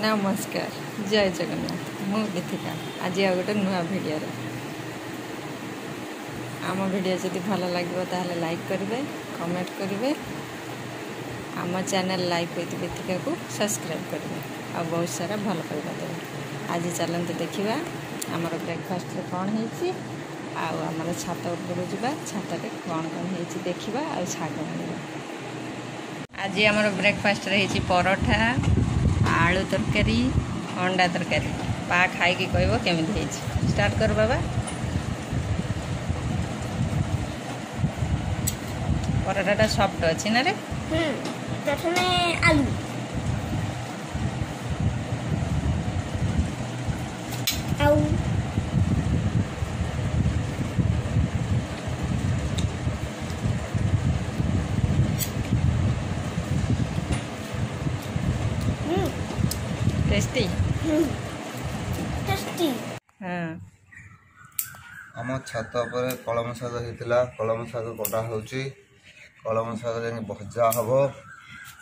नमस्कार जय जगन्नाथ मु गीतिका आज आ गोटे नुआ भिडियो आम भिडियो जदि भल लगे ताहले लाइक करेंगे कमेंट करेंगे आम चैनल लाइफ विथ गीतिका को सब्सक्राइब करेंगे आ बहुत सारा भल पाइबा देवे। आज चलते देखा आमर ब्रेकफास्ट कौन है आमर छात उपरକୁ ଯିବା छातरे कौन कौन है देखा आ शाग आनिबा। आज आमर ब्रेकफास्ट रही परोठा आलू तरकारी अंडा तरकारी पा खाई कह केमी स्टार्ट कर बाबा। परोठाटा सॉफ्ट अच्छी ना रे प्रथमे आलू आउ टेस्टी टेस्टी हाँ आम छात पर कलम शाग होता कलम शाग कटा हो कलम शाग जा भजा हम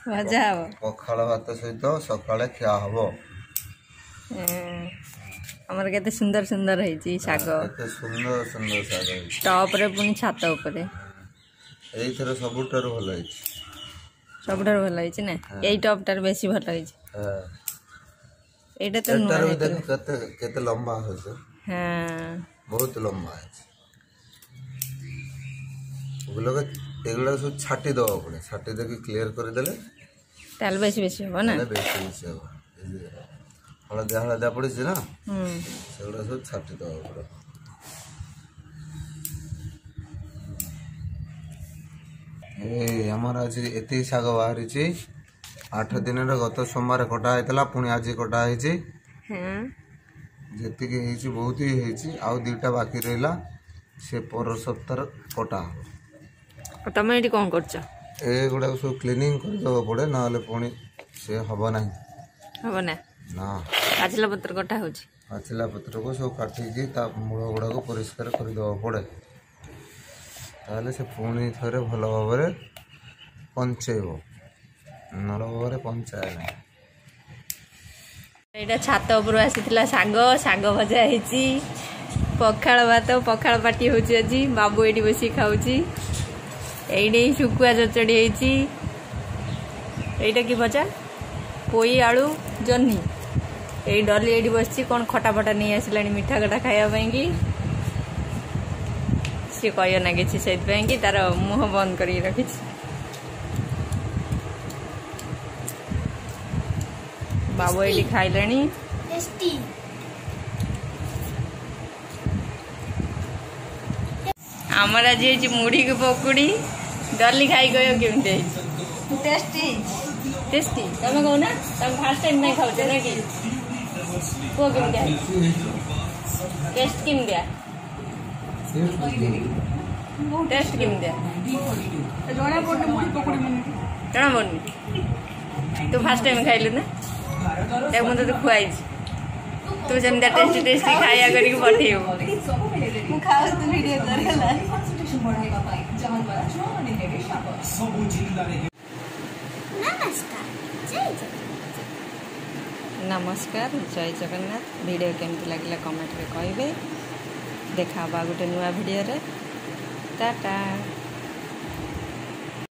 भजा हम पखाल भात सहित सकाଳେ खिया हम। हमर केते सुंदर सुंदर है शाग केते सुंदर सुंदर शाग टॉप रे पुनी छात ऊपर एथर सबुठार भल है सबुठार भल है ना यही टॉपटार बेसी भल है। एटा तो नुआ है केते लंबा है हां बहुत लंबा है एगुला सब छाटी दवा पड़े छाटी देके क्लियर कर देले ताल बेसी बेसी हो ना बेसी बेसी हो हलदिया हलदिया पड़ी ना सेगुला सब छाटी दवा पड़े। ए हमर आज एति शाग बाहरी 8 दिन गत सोमवार कटा होता पुणी आज कटा है जी बहुत ही आउ दुटा बाकी रहा से पर सप्ताह कटा हो। तुम ये कौन कर गुड़ा सब क्लीनिंग करदेव पड़े ना पुणी से हम ना हम ना ना पाचिला पत्र कटा हो पाचिला पत्र को सब काटिकी मूल गुड़ा को परिष्कार करदेव पड़े ताले से पुणी थे भल भाव पंचेब नल भाव पंचायन। एटा छात ऊपर आसीला साग साग भजा है पखाल भात पखाल पाटी होची आज बाबू एटी बसी खाऊची एइडे शुकुआ चचड़ी है एटा की भजा पोई आलू जन्नी ए डली एटी बस कौन खटा फटा नहीं आसला मीठा खटा खायापाई कि सी कह ना कि से तार मुह बंद कर रखी बाबू ये खाइलानी आमर आज मुढ़ी को पकुड़ी डली खाई कह केमती टेस्टी टेस्टी तुम कहना तुम फास्ट टाइम नहीं खाऊ ना कि कह केमती टेस्ट केमती टेस्ट केमती जना पड़नी तू फास्ट टाइम खाइलु ना देख मुझे तो खुआई तू जमदा टेस्टी टेस्टी खाया करके पठेबो नमस्कार जय जगन्नाथ। वीडियो केमती लगे कमेंट में कहे देखा गोटे नुआ वीडियो रे टाटा।